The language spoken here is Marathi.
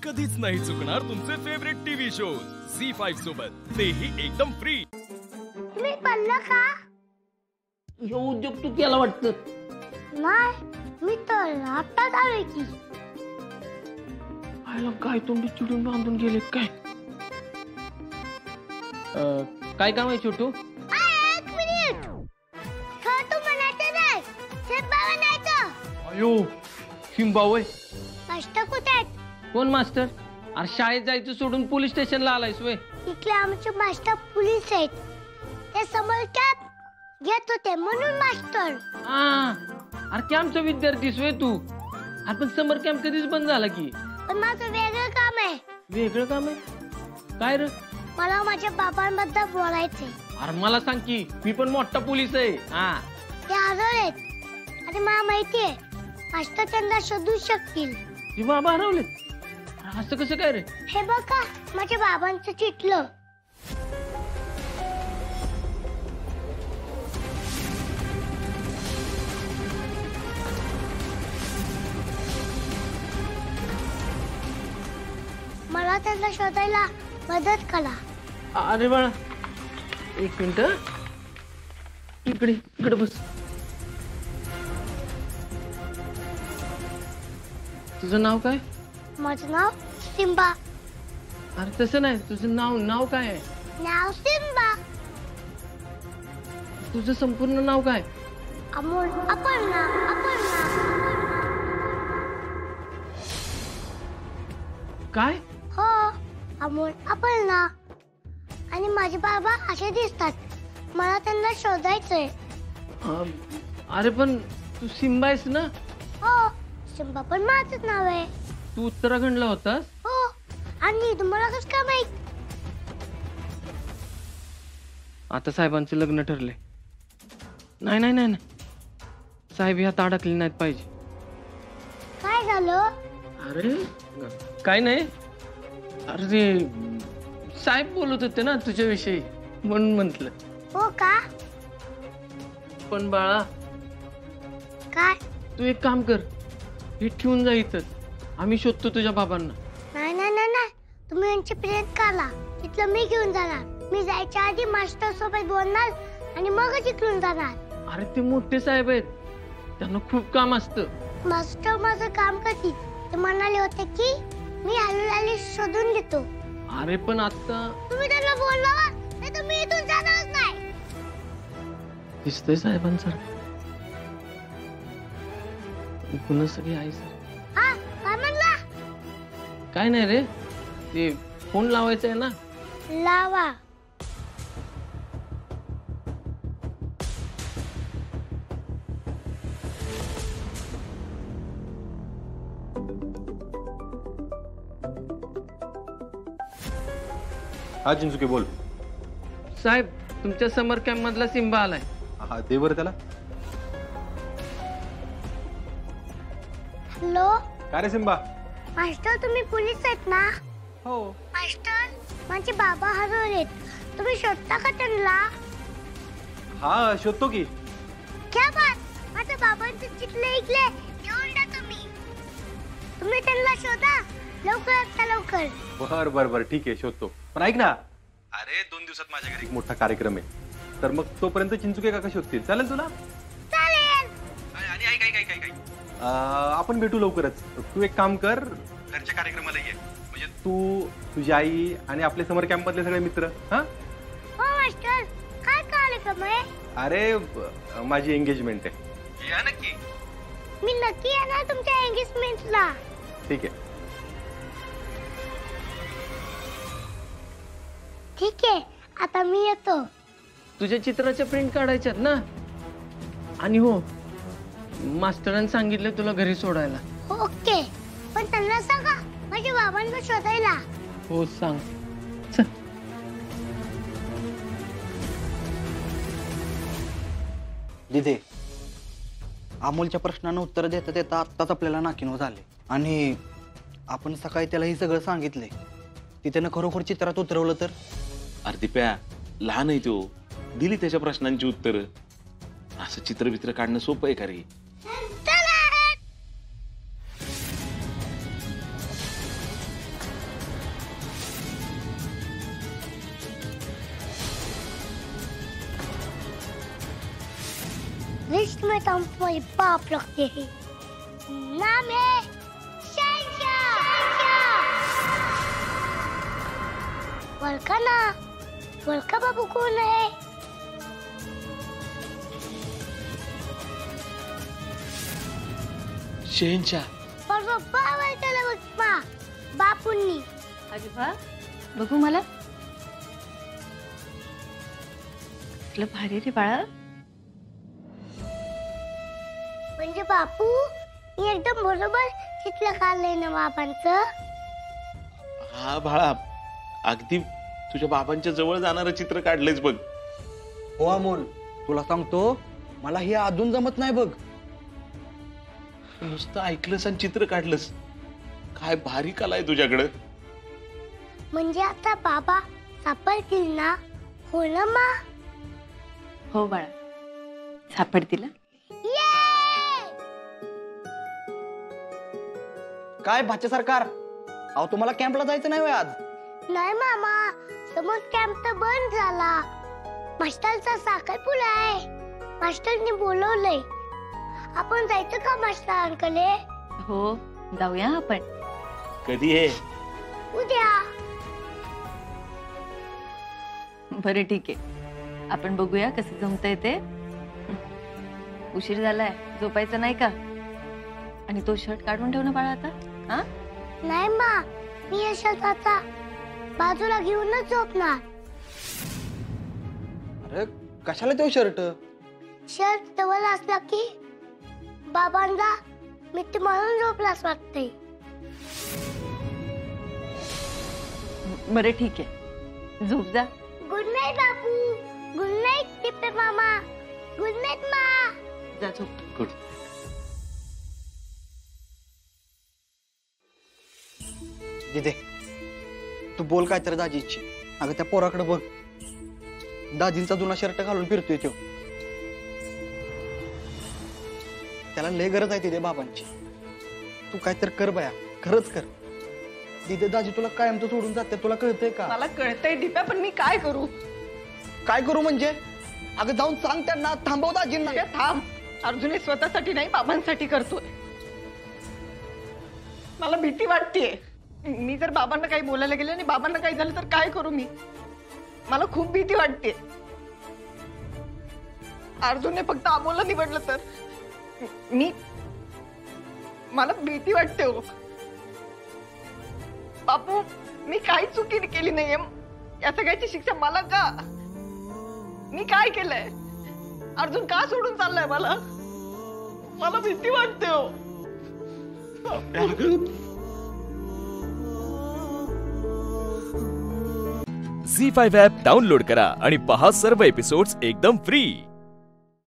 कधीच नाही चुकणार तुमचे फेवरेट टीव्ही शोज झी5 सोबत, तेही एकदम फ्री. तुम्ही पडलं का? हे उद्योग तू केला वाटतं? नाही, मी तर आत्ताच आलोय की. आयला काय तोंडी चिडून बांधून गेले काय? काय काम आहे छोटू? एक मिनिट. छोटू म्हणायचं नाही, सिम्बा म्हणायचं. अयो हिंबावय. मास्टर कुठे आहेत? कोण मास्टर? अरे शाळेत जायचं सोडून पोलीस स्टेशनला आलायस वय? इथले आमचे मास्टर पोलीस आहेत. ते समोर कॅप घेत होते म्हणून मास्टर. अरे कॅम्पचा विद्यार्थीस वय तू? अरे पण समर कॅम्प कधीच बंद झाला की. पण माझं वेगळं काम आहे. वेगळं काम आहे? काय रे? मला माझ्या बाबांबद्दल बोलायचंय. अरे मला सांग की, मी पण मोठा पोलीस आहे. ते हरवलेत आणि मला माहितीये मास्टर त्यांना शोधू शकतील. ती बाबा हरवले? असं कसं काय रे? हे बघा माझ्या बाबांचं चिठलं. मला त्यांना शोधायला मदत करा. अरे बाळा एक मिनिट, इकडे इकडे बस. तुझं नाव काय? माझं नाव सिम्बा. अरे तसं नाही, तुझं नाव काय आहे? नाव सिम्बा. तुझं संपूर्ण नाव काय? अमोल अपर्णा. काय? हो, अमोल अपर्णा. आणि माझे बाबा असे दिसतात. मला त्यांना शोधायचंय. अरे पण तू सिम्बा आहेस ना? हो, सिम्बा पण माझंच नाव आहे. तू उत्तराखंडला होतास? हो, आणि तुम्हाला कसं काय माहित? आता साहेबांचं लग्न ठरले. नाही साहेब ह्यात अडकले नाहीत पाहिजे. काय झालं? अरे काय नाही. अरे ते साहेब बोलत होते ना तुझ्याविषयी, म्हणून म्हंटल. हो का? पण बाळा काय? तू एक काम कर, हे ठेवून जा इथं. आम्ही शोधतो तुझ्या बाबांना. नाही, तुम्ही यांची प्रेत काढला. इथलं मी घेऊन जाणार. मी जायच्या आधी मास्टर सोबत बोलणार आणि मगच इकडून जाणार. अरे ते मोठे साहेब आहेत, त्यांना खूप काम असतं. मास्टर माझं काम करतील. ते म्हणाले होते की मी हळूहळू शोधून घेतो. अरे पण आता तुम्ही त्यांना बोलला नाही तर मी इथून जाणारच नाही. दिसतंय साहेबांसारखं. पुन्हा सगळी आहे सर. हा, काय म्हणला? काय नाही रे, ते फोन लावायचा आहे ना. लावा. हा चिंचुके बोल. साहेब तुमच्या समर कॅम्प मधला सिम्बा आलाय. हा दे बरं त्याला. हॅलो काय रे सिम्बा? मास्टर, तुम्ही पोलीस आहेत ना? हो. मास्टर, माझे बाबा हरवलेत. तुम्ही शोधता का त्यांना? हा शोधतो की. क्या बात. माझ्या बाबांचे चिठले ऐकले. घेऊन द्या तुम्ही त्यांना शोधा लवकर. बर ठीक आहे, शोधतो. पण ऐक ना, अरे 2 दिवसात माझ्या घरी एक मोठा कार्यक्रम आहे, तर मग तोपर्यंत चिंचुके काका शोधतील. चालेल तुला? चालेल. आणि ऐक आपण भेटू लवकरच. तू एक काम कर, घरच्या कार्यक्रमाला ये. म्हणजे तू, तुझी आई आणि आपले समर कॅम्प मधले सगळे मित्र. हा हो मास्टर, काय कार्यक्रम आहे? अरे माझी एंगेजमेंट आहे. या नक्की. मी नक्की येणार तुमच्या एंगेजमेंटला. ठीक आहे. ठीक आहे, आता मी येतो. तुझ्या चित्राच्या प्रिंट काढायच्यात ना? आणि हो, मास्टरांनी सांगितलं तुला घरी सोडायला. ओके, पण त्यांना सांगा माझ्या बाबांना शोधायला. हो सांग. दिदे, अमोलच्या प्रश्नांना उत्तर देता देता आत्ताच आपल्याला नाकीनव झाले. आणि आपण सकाळी त्याला हे सगळं सांगितलंय. ती त्यानं खरोखर चित्रात उतरवलं तर? अरे दिप्या, लहान आहे तो, दिली त्याच्या प्रश्नांची उत्तर. असं चित्रबित्र काढणं सोपं आहे का रे? लिस्ट में तो हम तुम्हारे बाप रखते हैं। नाम है शहंशाह। वरका ना, वरका बाबू कौन है? शहनशाह बरोबर त्याला बघ बापूंनी। अरे वा, बघू मला तुला भारी रे बाळा. म्हणजे बापू मी एकदम बरोबर चित्र काढलंय ना बाबांचं. हा बाळा, अगदी तुझ्या बाबांच्या जवळ जाणारं चित्र काढलंयस बघ. हो अमोल, तुला सांगतो मला हे अजून जमत नाही बघ. नुसतं ऐकलंस आणि चित्र काढलंस. काय भारी कला आहे तुझ्याकडं. म्हणजे आता बाबा सापडतील ना? हो ना मा? हो बाळा, सापडतील. काय भाचे सरकार, अहो तुम्हाला कॅम्पला जायचं नाही होय आज? नाही मामा, समोर कॅम्प तर बंद झाला. मास्टरचा साखरपुडा आहे. मास्टरनी बोलवलंय. आपण जायचं का मास्टरांकडे? हो, जाऊया आपण. कधी आहे? उद्या. बरं ठीक आहे, आपण बघूया कसं जमतंय ते. उशीर झालाय, झोपायचं नाही का? आणि तो शर्ट काढून ठेव ना बाळा आता. हा, नाही मा, मी या शर्टाचा बाजूला घेऊनच झोपणार. अरे कशाला तो शर्ट? शर्ट जवळ असला की बाबांना मिठी मारून झोपलाच वाटते. बरं ठीक आहे, झोप जा. गुड नाईट बापू. गुड नाईट टिप्पे मामा. गुड नाईट मा. जा झोप. गुड. दिदे, तू बोल काय तर दाजीची. अगं त्या पोराकडे बघ, दाजींचा जुना शर्ट घालून फिरतोय तो. त्याला लय गरज आहे तिथे बाबांची. तू काय तर कर बया, खरंच कर. दिदे दाजी तुला कायमचं सोडून जाते, तुला कळतंय का? मला कळतंय दीप्या, पण मी काय करू? काय करू म्हणजे? अगं जाऊन सांग त्यांना, थांबव दाजींना. हे थांब, अर्जुन हे स्वतःसाठी नाही बाबांसाठी करतोय. मला भीती वाटतेय. मी जर बाबांना काही बोलायला गेले आणि बाबांना काही झालं तर काय करू मी? मला खूप भीती वाटते. अर्जुनने फक्त अमोलला निवडलं तर मला भीती वाटते. हो बापू, मी काही चुकी केली नाहीये. या सगळ्याची शिक्षा मला का? मी काय केलंय? अर्जुन का सोडून चाललाय मला? मला भीती वाटते. हो झी5 ॲप डाउनलोड करा आणि पहा सर्व एपिसोड्स एकदम फ्री.